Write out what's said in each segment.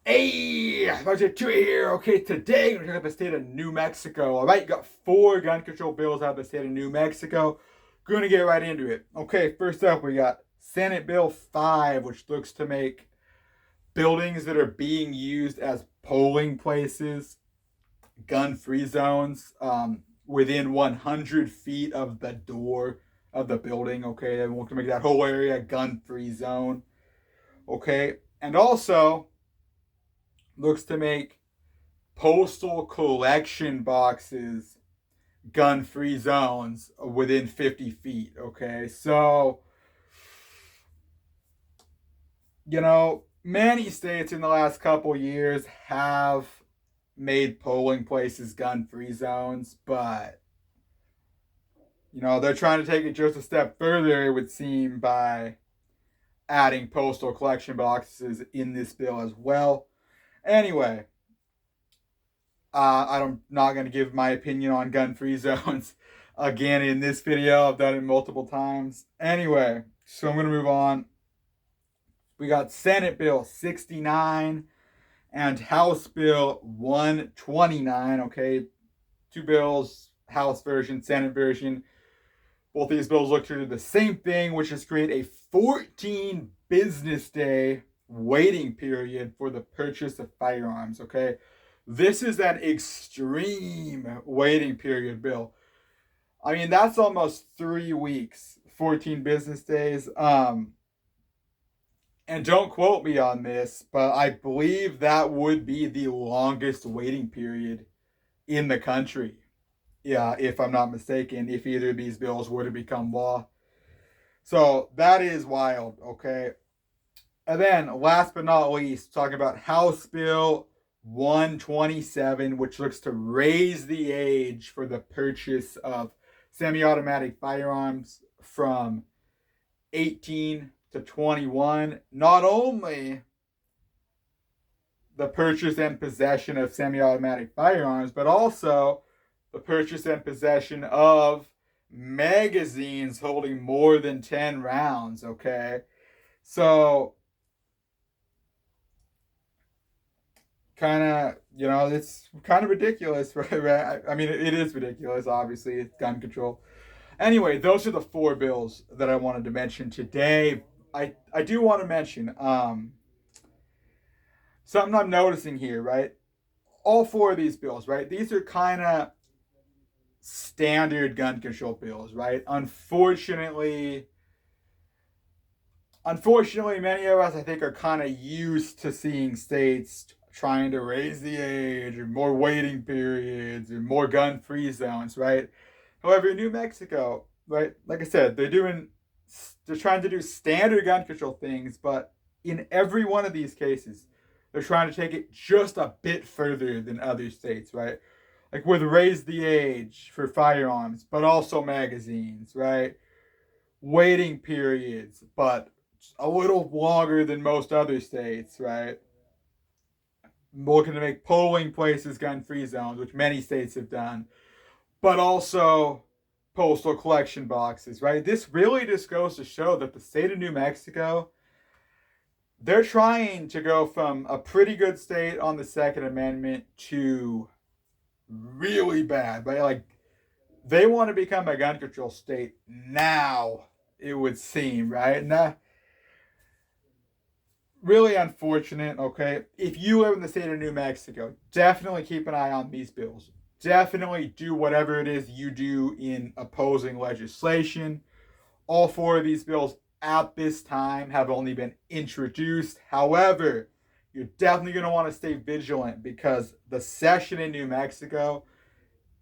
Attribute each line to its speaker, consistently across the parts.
Speaker 1: Hey, Project 2 here. Okay, today we're talking about the state of New Mexico. All right, you got 4 gun control bills out of the state of New Mexico. Gonna get right into it. Okay, first up, we got Senate Bill 5, which looks to make buildings that are being used as polling places gun-free zones within 100 feet of the door of the building. Okay, they want to make that whole area gun-free zone. Okay, and also looks to make postal collection boxes gun-free zones within 50 feet. Okay, so many states in the last couple years have made polling places gun-free zones, but they're trying to take it just a step further, it would seem, by adding postal collection boxes in this bill as well. Anyway, I'm not going to give my opinion on gun-free zones again in this video. I've done it multiple times. Anyway, so I'm going to move on. We got Senate Bill 69 and House Bill 129. Okay, 2 bills, House version, Senate version. Both these bills look to do the same thing, which is create a 14 business day waiting period for the purchase of firearms. Okay, this is an extreme waiting period bill. I mean, that's almost 3 weeks, 14 business days. And don't quote me on this, but I believe that would be the longest waiting period in the country. Yeah, if I'm not mistaken, if either of these bills were to become law. So that is wild, okay? And then, last but not least, talking about House Bill 127, which looks to raise the age for the purchase of semi-automatic firearms from 18 to 21. Not only the purchase and possession of semi-automatic firearms, but also the purchase and possession of magazines holding more than 10 rounds, okay? So, it's kind of ridiculous, right? I mean, it is ridiculous, obviously. It's gun control. Anyway, those are the 4 bills that I wanted to mention today. I do want to mention something I'm noticing here, right? All 4 of these bills, right? These are kind of standard gun control bills, right? Unfortunately, many of us, I think, are kind of used to seeing states trying to raise the age, or more waiting periods, or more gun-free zones, right? However, in New Mexico, right, like I said, they're trying to do standard gun control things, but in every one of these cases, they're trying to take it just a bit further than other states, right? Like with raise the age for firearms, but also magazines, right? Waiting periods, but a little longer than most other states, right? Looking to make polling places gun-free zones, which many states have done, but also postal collection boxes, right? This really just goes to show that the state of New Mexico, they're trying to go from a pretty good state on the Second Amendment to really bad, right? Like, they want to become a gun control state now, it would seem, right? Nah, really unfortunate, okay? If you live in the state of New Mexico, definitely keep an eye on these bills. Definitely do whatever it is you do in opposing legislation. All 4 of these bills at this time have only been introduced. However, you're definitely going to want to stay vigilant because the session in New Mexico,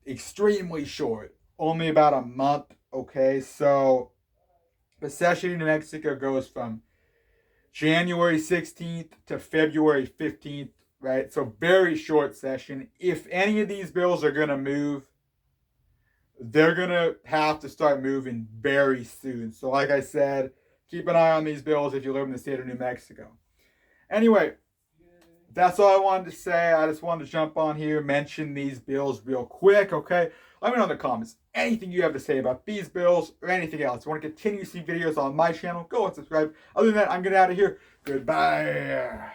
Speaker 1: extremely short, only about a month, okay? So the session in New Mexico goes from January 16th to February 15th, right? So very short session. If any of these bills are going to move, they're going to have to start moving very soon. So like I said, keep an eye on these bills if you live in the state of New Mexico. Anyway, that's all I wanted to say. I just wanted to jump on here, mention these bills real quick, okay? Let me know in the comments anything you have to say about these bills or anything else. If you want to continue seeing videos on my channel, go and subscribe. Other than that, I'm getting out of here. Goodbye.